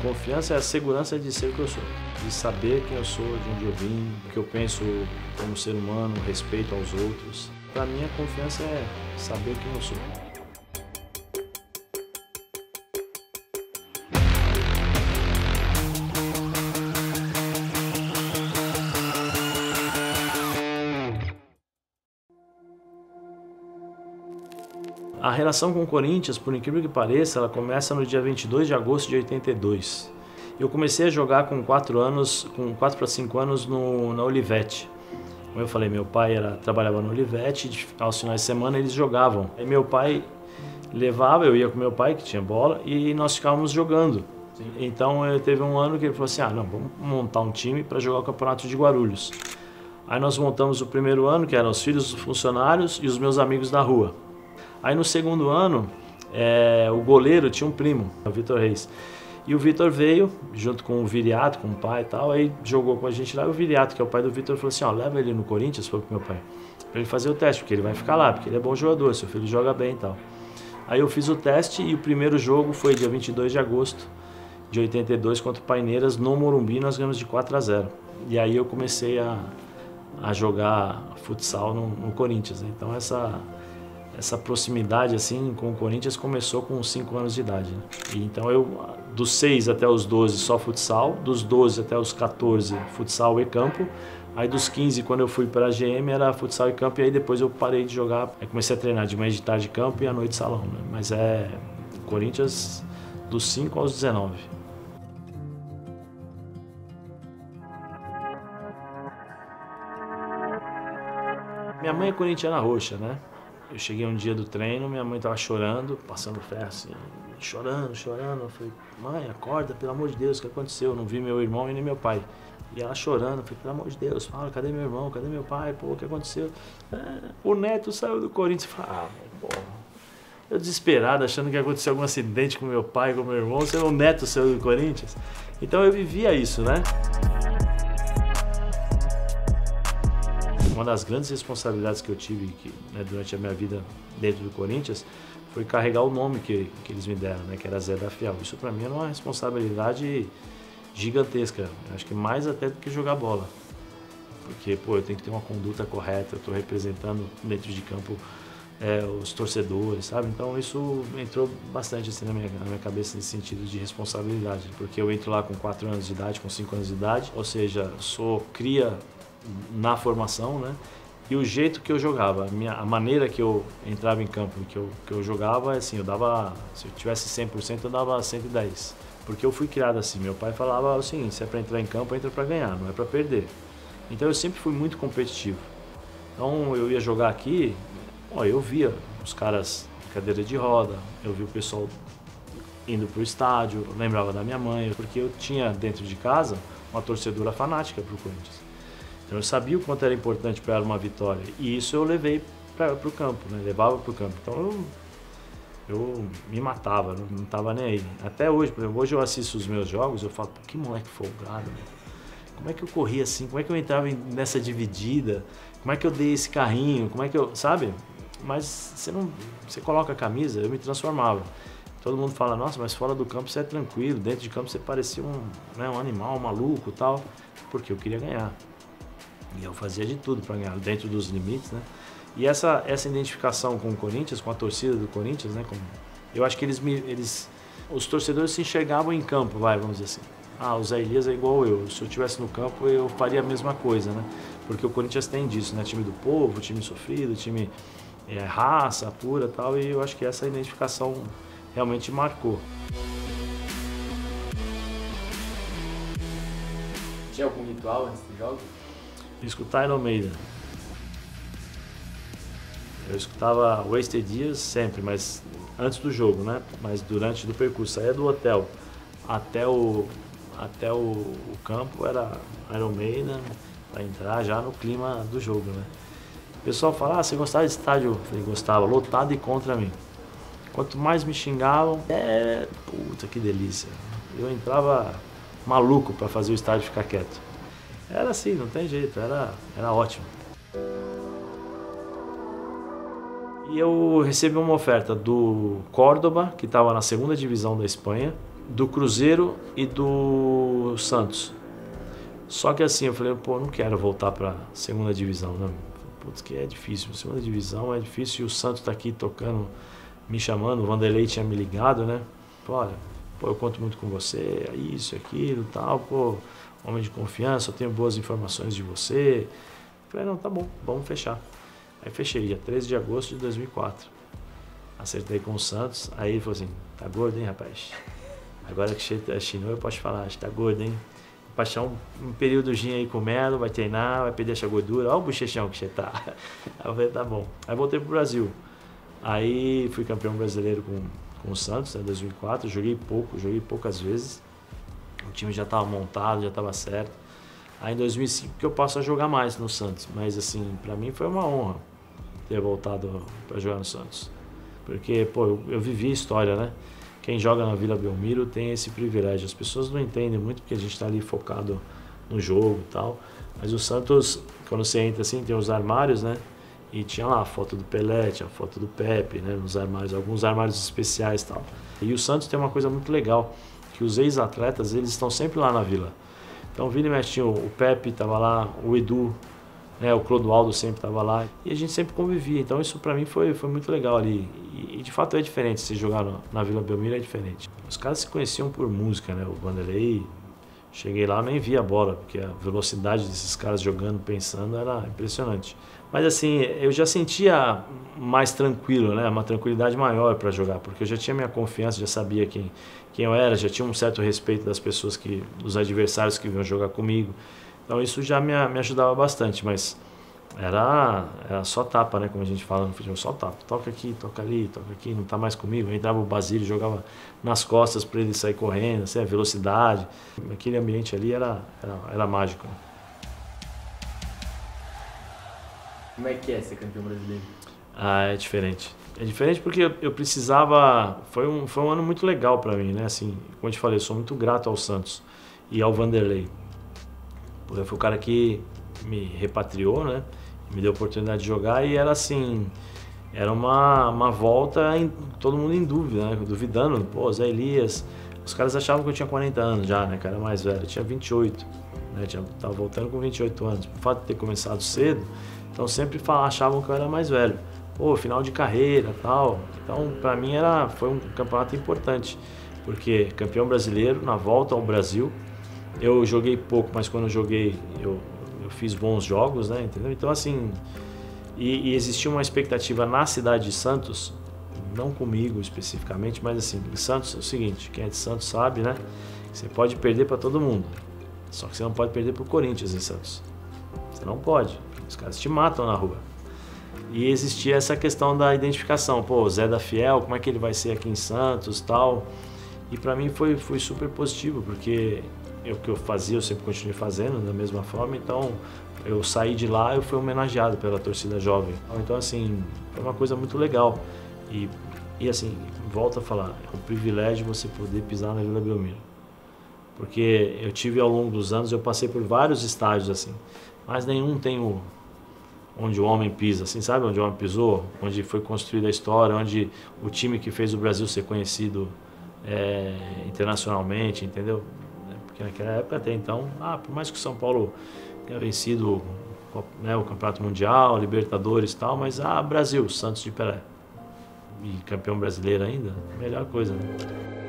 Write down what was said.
Confiança é a segurança de ser o que eu sou, de saber quem eu sou, de onde eu vim, o que eu penso como ser humano, respeito aos outros. Para mim, a confiança é saber quem eu sou. A relação com o Corinthians, por incrível que pareça, ela começa no dia 22 de agosto de 82. Eu comecei a jogar com 4 para 5 anos na Olivetti. Como eu falei, meu pai trabalhava no Olivetti, aos finais de semana eles jogavam. Aí meu pai levava, eu ia com meu pai, que tinha bola, e nós ficávamos jogando. Sim. Então teve um ano que ele falou assim, não, vamos montar um time para jogar o Campeonato de Guarulhos. Aí nós montamos o primeiro ano, que eram os filhos dos funcionários e os meus amigos da rua. Aí no segundo ano, o goleiro tinha um primo, o Vitor Reis. E o Vitor veio, junto com o Viriato, com o pai e tal, aí jogou com a gente lá. E o Viriato, que é o pai do Vitor, falou assim, leva ele no Corinthians, foi pro meu pai, pra ele fazer o teste, porque ele vai ficar lá, porque ele é bom jogador, seu filho joga bem e tal. Aí eu fiz o teste e o primeiro jogo foi dia 22 de agosto de 82 contra o Paineiras, no Morumbi, nós ganhamos de 4-0. E aí eu comecei a jogar futsal no Corinthians, né? Então essa proximidade assim com o Corinthians começou com 5 anos de idade, né? E então eu, dos 6 até os 12 só futsal, dos 12 até os 14 futsal e campo, aí dos 15 quando eu fui para a GM era futsal e campo, e aí depois eu parei de jogar, aí comecei a treinar de manhã, de tarde campo e à noite salão, né? Mas Corinthians dos 5 aos 19. Minha mãe é corintiana roxa, né? Eu cheguei um dia do treino, minha mãe estava chorando, passando ferro assim, chorando. Eu falei, mãe, acorda, pelo amor de Deus, o que aconteceu? Eu não vi meu irmão e nem meu pai. E ela chorando, eu falei, pelo amor de Deus, fala, cadê meu irmão, cadê meu pai? Pô, o que aconteceu? O Neto saiu do Corinthians. Eu falei, pô. Eu desesperado, achando que ia acontecer algum acidente com meu pai, com meu irmão, o Neto saiu do Corinthians. Então eu vivia isso, né? Uma das grandes responsabilidades que eu tive durante a minha vida dentro do Corinthians foi carregar o nome que eles me deram, né, que era Zé da Fiel. Isso para mim era uma responsabilidade gigantesca, acho que mais até do que jogar bola. Porque eu tenho que ter uma conduta correta, eu estou representando dentro de campo os torcedores, sabe? Então isso entrou bastante assim, na minha cabeça nesse sentido de responsabilidade, porque eu entro lá com 4 anos de idade, com 5 anos de idade, ou seja, sou cria na formação, né? E o jeito que eu jogava, a maneira que eu entrava em campo, que eu jogava, assim, eu dava, se eu tivesse 100%, eu dava 110%. Porque eu fui criado assim, meu pai falava o seguinte, se é para entrar em campo, entra para ganhar, não é para perder. Então eu sempre fui muito competitivo. Então eu ia jogar aqui, eu via os caras de cadeira de roda, eu via o pessoal indo pro estádio, eu lembrava da minha mãe, porque eu tinha dentro de casa uma torcedora fanática pro Corinthians. Então eu sabia o quanto era importante para ela uma vitória, e isso eu levei para o campo, né? Levava para o campo. Então eu me matava, não estava nem aí. Até hoje, por exemplo, hoje eu assisto os meus jogos, eu falo, que moleque folgado, né? Como é que eu corria assim? Como é que eu entrava nessa dividida? Como é que eu dei esse carrinho? Como é que eu, sabe? Mas você coloca a camisa, eu me transformava. Todo mundo fala, nossa, mas fora do campo você é tranquilo, dentro de campo você parecia um animal, um maluco e tal, porque eu queria ganhar. E eu fazia de tudo para ganhar, dentro dos limites, né? E essa identificação com o Corinthians, com a torcida do Corinthians, né? Eu acho que os torcedores se enxergavam em campo, vamos dizer assim. O Zé Elias é igual eu, se eu estivesse no campo eu faria a mesma coisa, né? Porque o Corinthians tem disso, né? Time do povo, time sofrido, time raça pura e tal, e eu acho que essa identificação realmente marcou. Tinha algum ritual antes do jogo? Escutar Iron Maiden. Eu escutava Wasted Years sempre, mas antes do jogo, né? Mas durante o percurso, saía do hotel até o campo era Iron Maiden, para entrar já no clima do jogo, né? O pessoal fala, você gostava de estádio? Eu falei, gostava, lotado e contra mim. Quanto mais me xingavam, puta que delícia. Eu entrava maluco para fazer o estádio ficar quieto. Era assim, não tem jeito, era ótimo. E eu recebi uma oferta do Córdoba, que estava na 2ª divisão da Espanha, do Cruzeiro e do Santos. Só que assim, eu falei, pô, não quero voltar para segunda divisão, né? Putz, que é difícil, segunda divisão é difícil, e o Santos tá aqui tocando, me chamando, o Vanderlei tinha me ligado, né? Olha, pô, eu conto muito com você, é isso, aquilo, tal, pô, homem de confiança, eu tenho boas informações de você. Eu falei, não, tá bom, vamos fechar. Aí fechei, dia 13 de agosto de 2004. Acertei com o Santos, aí ele falou assim, tá gordo, hein, rapaz? Agora que você chinou, eu posso falar, tá gordo, hein? Passar um períodozinho aí comendo, vai treinar, vai perder essa gordura, olha o bochechão que você tá. Aí eu falei, tá bom. Aí voltei pro Brasil. Aí fui campeão brasileiro com o Santos, em 2004, joguei poucas vezes. O time já estava montado, já estava certo. Aí em 2005 que eu passo a jogar mais no Santos, mas assim, para mim foi uma honra ter voltado para jogar no Santos. Porque, pô, eu vivi a história, né? Quem joga na Vila Belmiro tem esse privilégio. As pessoas não entendem muito porque a gente está ali focado no jogo e tal. Mas o Santos, quando você entra assim, tem os armários, né? E tinha lá a foto do Pelé, tinha a foto do Pepe, né? Nos armários, alguns armários especiais e tal. E o Santos tem uma coisa muito legal, que os ex-atletas, eles estão sempre lá na Vila. Então, vira e mexe, tinha o Pepe estava lá, o Edu, né? O Clodoaldo sempre estava lá. E a gente sempre convivia. Então, isso para mim foi muito legal ali. E de fato é diferente, se jogar na Vila Belmiro é diferente. Os caras se conheciam por música, né? O Vanderlei, cheguei lá, nem vi a bola, porque a velocidade desses caras jogando, pensando, era impressionante. Mas assim, eu já sentia mais tranquilo, né? Uma tranquilidade maior para jogar, porque eu já tinha minha confiança, já sabia quem eu era, já tinha um certo respeito das pessoas, dos adversários que vinham jogar comigo. Então isso já me ajudava bastante, mas era só tapa, né? Como a gente fala no futebol, só tapa. Toca aqui, toca ali, não tá mais comigo. Aí entrava o Basílio, jogava nas costas para ele sair correndo, assim, a velocidade. Aquele ambiente ali era mágico. Como é que é ser campeão brasileiro? Ah, é diferente. É diferente porque eu precisava... Foi um ano muito legal para mim, né? Assim, como eu te falei, eu sou muito grato ao Santos e ao Vanderlei. Porque foi o cara que me repatriou, né? Me deu a oportunidade de jogar e era assim... Era uma volta, todo mundo em dúvida, né? Duvidando. Pô, Zé Elias... Os caras achavam que eu tinha 40 anos já, né? Que era mais velho. Eu tinha 28, né? Tava voltando com 28 anos. Por fato de ter começado cedo... Então sempre achavam que eu era mais velho. Pô, final de carreira e tal. Então para mim foi um campeonato importante. Porque campeão brasileiro, na volta ao Brasil. Eu joguei pouco, mas quando eu joguei eu fiz bons jogos, né? Entendeu? Então assim, e existia uma expectativa na cidade de Santos, não comigo especificamente, mas assim, em Santos é o seguinte, quem é de Santos sabe, né? Você pode perder para todo mundo. Só que você não pode perder para o Corinthians em Santos. Você não pode. Os caras te matam na rua. E existia essa questão da identificação. Pô, o Zé da Fiel, como é que ele vai ser aqui em Santos e tal. E pra mim foi super positivo, porque o que eu fazia, eu sempre continuei fazendo da mesma forma. Então, eu saí de lá, eu fui homenageado pela torcida jovem. Então, assim, foi uma coisa muito legal. E assim, volto a falar, é um privilégio você poder pisar na Vila Belmiro. Porque eu tive ao longo dos anos, eu passei por vários estádios assim, mas nenhum tem onde o homem pisa, assim, sabe? Onde o homem pisou, onde foi construída a história, onde o time que fez o Brasil ser conhecido internacionalmente, entendeu? Porque naquela época até então, por mais que o São Paulo tenha vencido, né, o Campeonato Mundial, Libertadores e tal, mas Brasil, Santos de Pelé. E campeão brasileiro ainda, melhor coisa, né?